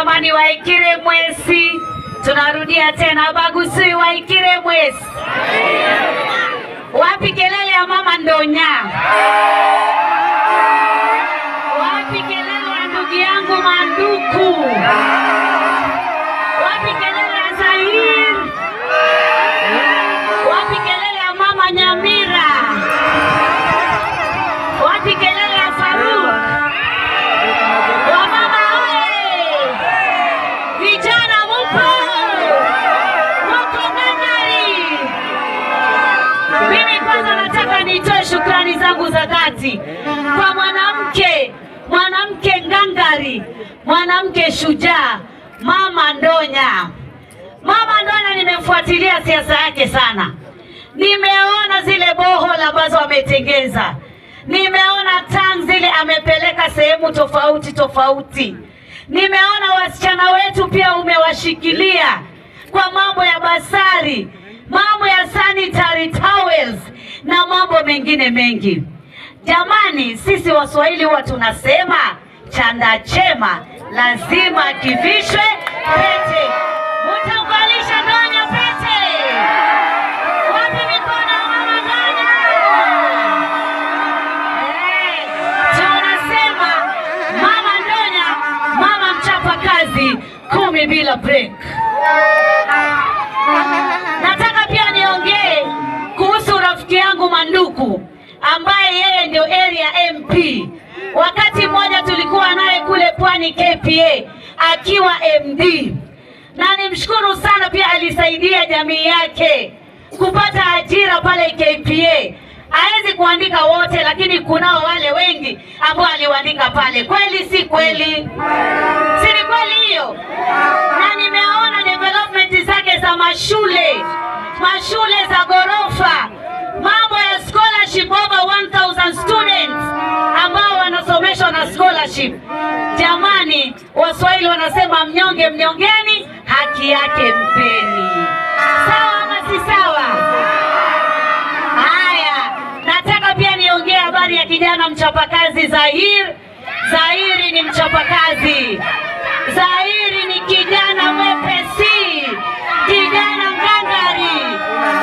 Jamani Waikire Mwesi, tunarudia tena Bagusui Waikire Mwesi. Wapi kelele ya mama Ndonya? Wapi kelele ya ndugu yangu Manduku? Wapi kelele ya Zahir? Wapi kelele ya mama Nyamira? Wapi kelele ya Faruk? Wamama oye! Vijana mupo! Muko ngangari! Mimi kwanza nataka nitoe shukrani zangu za dhati kwa mwanamke ngangari, mwanamke shujaa, Mama Ndonya. Mama Ndonya nimefuatilia siasa yake sana. Nimeona zile bohola ambazo ametengeza. Nimeona tangi zile amepeleka sehemu tofauti. Nimeona wasichana wetu pia umewashikilia kwa mambo ya basari, mambo ya sanitary towels na mambo mengine mengi. Jamani, sisi Waswahili huwa tunasema chanda chema lazima kivishwe pete. Mtamvalisha Ndonya pete? Wapi mikono Mama Ndonya? Tunasema Mama Ndonya, mama mchapa kazi, 10 bila break. Nataka pia niongee kuhusu rafiki yangu Manduku ambaye yeye ndio area MP. Wakati mmoja tulikuwa naye kule Pwani KPA akiwa MD. Na nimshukuru sana pia alisaidia jamii yake kupata ajira pale KPA. Haezi kuandika wote lakini kunao wale wengi ambao aliwaandika pale. Kweli si kweli? Si ni kweli hiyo? Na nimeona development zake za mashule za gorofa, mambo ya scholarship, over 1000 students ambao wanasomeshwa na scholarship. Jamani, Waswahili wanasema mnyonge mnyongeni, haki yake mpeni. Sawa ama si sawa? Haya, nataka pia niongee habari ya kijana mchapakazi Zahir. Zahiri ni mchapakazi. Zahiri ni kijana mwepesi, kijana ngangari.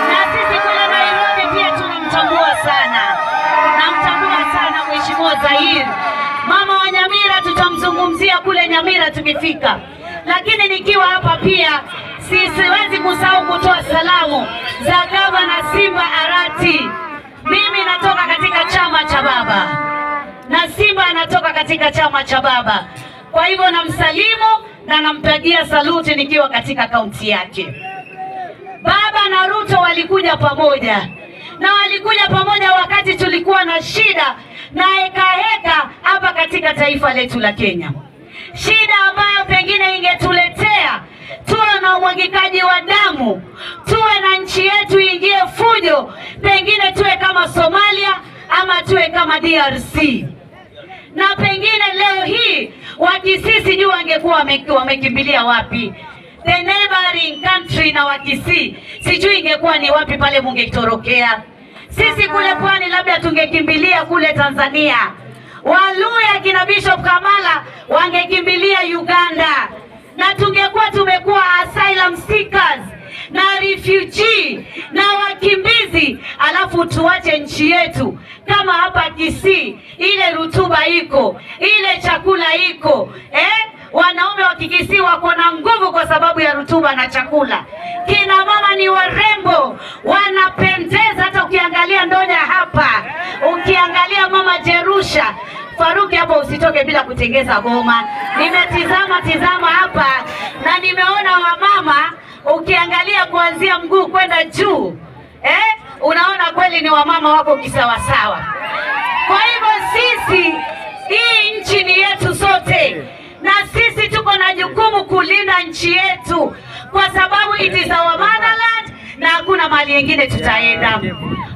Na sisi kule Nairobi pia tunamtambua sana. Namtambua sana Mheshimiwa Zahir. Mama wa Nyamira tutamzungumzia kule Nyamira tukifika. Lakini nikiwa hapa pia siwezi kusahau kutoa salamu za Gavana Simba Arati. Mimi natoka katika chama cha baba na Simba anatoka katika chama cha baba. Kwa hivyo namsalimu na nampigia saluti nikiwa katika kaunti yake. Baba na Ruto walikuja pamoja. Na walikuja pamoja wakati tulikuwa na shida na heka hapa katika taifa letu la Kenya. Shida ambayo pengine ingetuletea tuwe na umwagikaji wa damu, tuwe na nchi yetu ingie fujo, pengine tuwe kama Somalia ama tuwe kama DRC. Na pengine leo hii Wakisii sijui wangekuwa wamekimbilia wapi. The neighboring country na Wakisii sijui ingekuwa ni wapi pale mungetorokea. Sisi kule Pwani labda tungekimbilia kule Tanzania. Waluya kina Bishop Kamala wangekimbilia Uganda. Na tungekuwa tumekuwa asylum seekers na refugee na wakimbizi, alafu tuache nchi yetu kama hapa Kisii ile rutuba iko, ile chakula iko. Wanaume wa Kisii wako na nguvu kwa sababu ya rutuba na chakula. Kina mama ni warembo, wanapendeza. Hata ukiangalia Ndonya hapa, ukiangalia mama Jerusha, Faruki hapo usitoke bila kutengeza goma. Nimetizama hapa na nimeona wamama, ukiangalia kuanzia mguu kwenda juu, unaona kweli ni wamama wako kisawasawa. Kwa hivyo sisi, hii nchi ni yetu sote. Na sisi tuko na jukumu kulinda nchi yetu kwa sababu it is our motherland na hakuna mali nyingine tutaenda.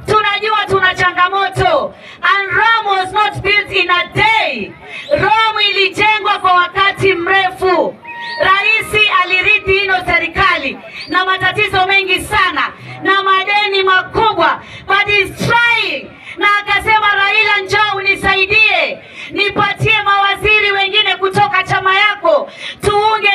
Tunajua tuna changamoto, and Rome was not built in a day. Rome ilijengwa kwa wakati mrefu. Raisi alirithi hino serikali na matatizo mengi sana na madeni makubwa, but he's trying. Na akasema, Raila njoo unisaidie, nipatie mawaziri wengine kutoka chama yako, tuunge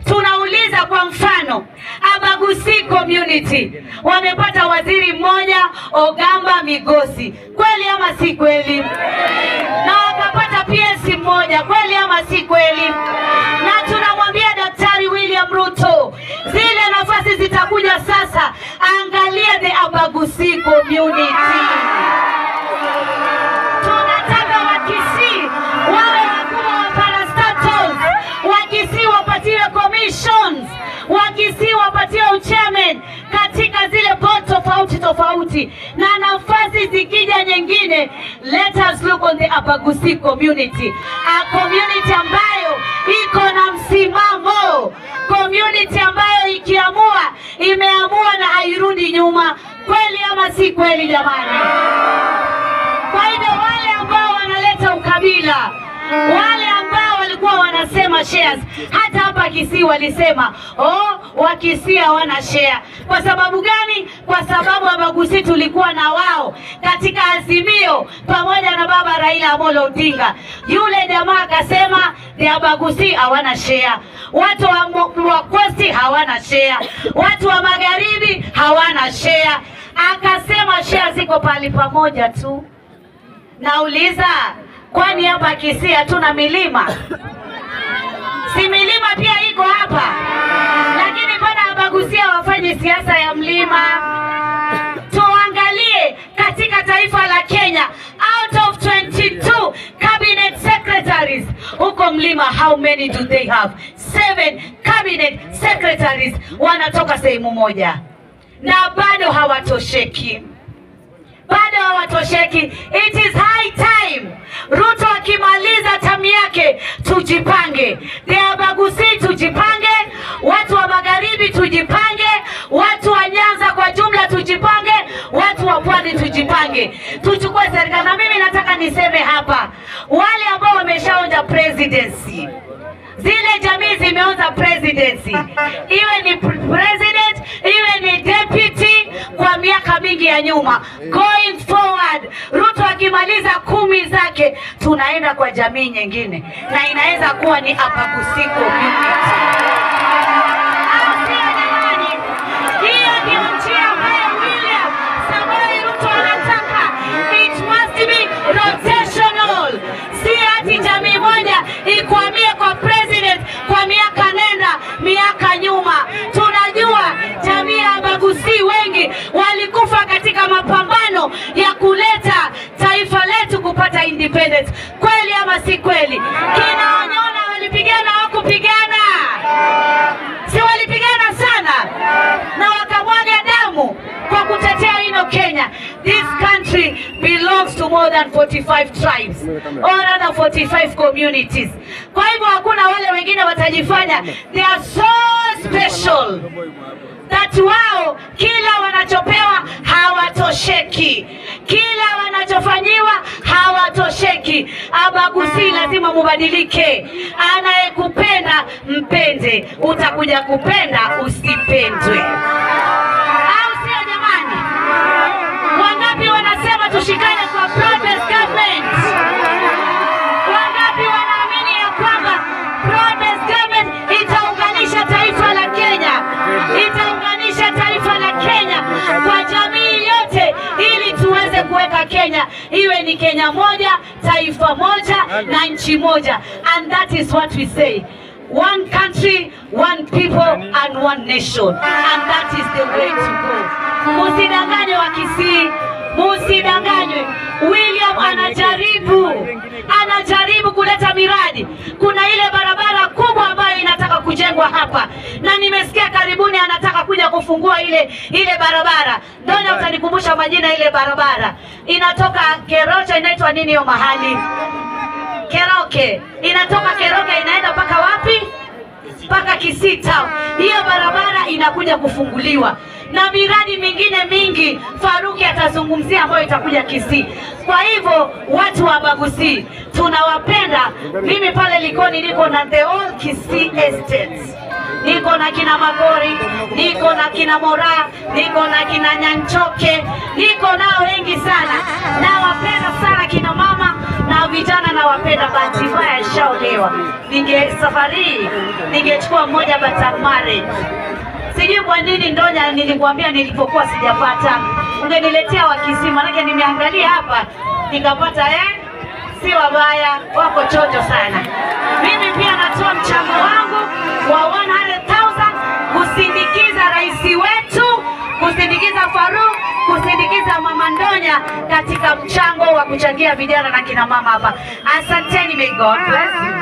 Tunauliza kwa mfano, Abagusi community wamepata waziri mmoja, Ogamba Migosi, kweli ama si kweli? Na wakapata PS mmoja, kweli ama si kweli? Na tunamwambia Daktari William Ruto, zile nafasi zitakuja sasa, angalia the Abagusi community. Tunataka Wakisii wawe wakubwa wa parastatals, Wakisii wapatiwe commissions, Wakisii wapatiwe uchairman katika zile board tofauti, na nafasi zikija nyingine, let us look on the Abagusi community, a community ambayo iko na msimamo, community ambayo ikiamua imeamua na hairudi nyuma, kweli ama si kweli jamani? Kwa hivyo wale ambao wanaleta ukabila, wale ambao walikuwa wanasema shares, hata hapa Kisii walisema, Wakisii hawana share. Kwa sababu gani? Kwa sababu Abagusi tulikuwa na wao katika Azimio pamoja na baba Raila Amolo Odinga. Yule jamaa akasema the Abagusi hawana share, watu wa Coast hawana share, watu wa Magharibi hawana share. Akasema share ziko pali pamoja tu. Nauliza, kwani hapa Kisii hatuna milima? Si milima pia iko hapa? Lakini mbona Abagusi wafanye siasa ya mlima? Tuangalie katika taifa la Kenya, out of 22 cabinet secretaries, huko mlima how many do they have? 7 cabinet secretaries wanatoka sehemu moja, na bado hawatosheki. It is high time Ruto akimaliza tamu yake tujipange. The Abagusi tujipange, watu wa Magharibi tujipange, watu wa Nyanza kwa jumla tujipange, watu wa Pwani tujipange, tuchukue serikali. Na mimi nataka niseme hapa, wale ambao wameshaonja presidency, zile jamii zimeonja presidency, iwe ni president, iwe ni deputy, kwa miaka mingi ya nyuma, going forward, Ruto akimaliza 10 zake, tunaenda kwa jamii nyingine, na inaweza kuwa ni Abagusi community. Hiyo ndio njia ambayo William Samoei Ruto anataka. It must be rotational. Si ati jamii moja ikwamie kwa president kwa miaka nenda miaka nyuma. Tunajua jamii ya Abagusi wengi walikufa katika mapambano ya kuleta taifa letu kupata independence. Kweli ama si kweli? Kina Wanyona walipigana, hawakupigana? Si walipigana sana na wakamwaga damu kwa kutetea ino Kenya. This country belongs to more than 45 tribes or rather 45 communities. Kwa hivyo hakuna wale wengine watajifanya they are so special that wao kila wanachopewa hawatosheki, kila wanachofanyiwa hawatosheki. Abagusi lazima mubadilike. Anayekupenda mpende, utakuja kupenda usipendwe. Au sio jamani? Wangapi wanasema tushikane kwa progress government? Wangapi wanaamini ya kwamba progress government itaunganisha taifa la Kenya? Itaunganisha taifa la Kenya kwa jamii yote, ili tuweze kuweka Kenya iwe ni Kenya moja, taifa moja na nchi moja. And that is what we say. One country, one people and one nation. And that is the way to go. Musidanganywe Wakisii, musidanganywe. William anajaribu kuleta miradi. Kuna ile barabara kubwa ambayo inataka kujengwa hapa, na nimesikia karibuni anataka kuja kufungua ile barabara. Ndio utanikumbusha majina ile barabara. Inatoka Keroche, inaitwa nini hiyo mahali? Keroke. Inatoka Keroke inaenda paka wapi? Paka Kisii Town. Hiyo barabara inakuja kufunguliwa. Na miradi mingine mingi Faruki atazungumzia ambayo itakuja Kisii. Kwa hivyo watu wa Abagusi tunawapenda. Mimi pale Likoni niko na the old Kisii Estates, niko na na kina Magori, niko na kina Mora, niko na kina Nyanchoke, niko nao wengi sana. Nawapenda sana kina mama na vijana, nawapenda. Bahati mbaya shaolewa. Safari ningechukua mmoja Batamare. Sijui kwa nini Ndonya nilikwambia nilipokuwa sijapata. Ungeniletea Wakisii, manake nimeangalia hapa nikapata si wabaya, wako chocho sana. Mimi pia natoa mchango wangu wa 100,000 kusindikiza rais wetu, kusindikiza Faruk, kusindikiza Mama Ndonya katika mchango wa kuchangia vijana na kina mama hapa. Asanteni, may God bless you.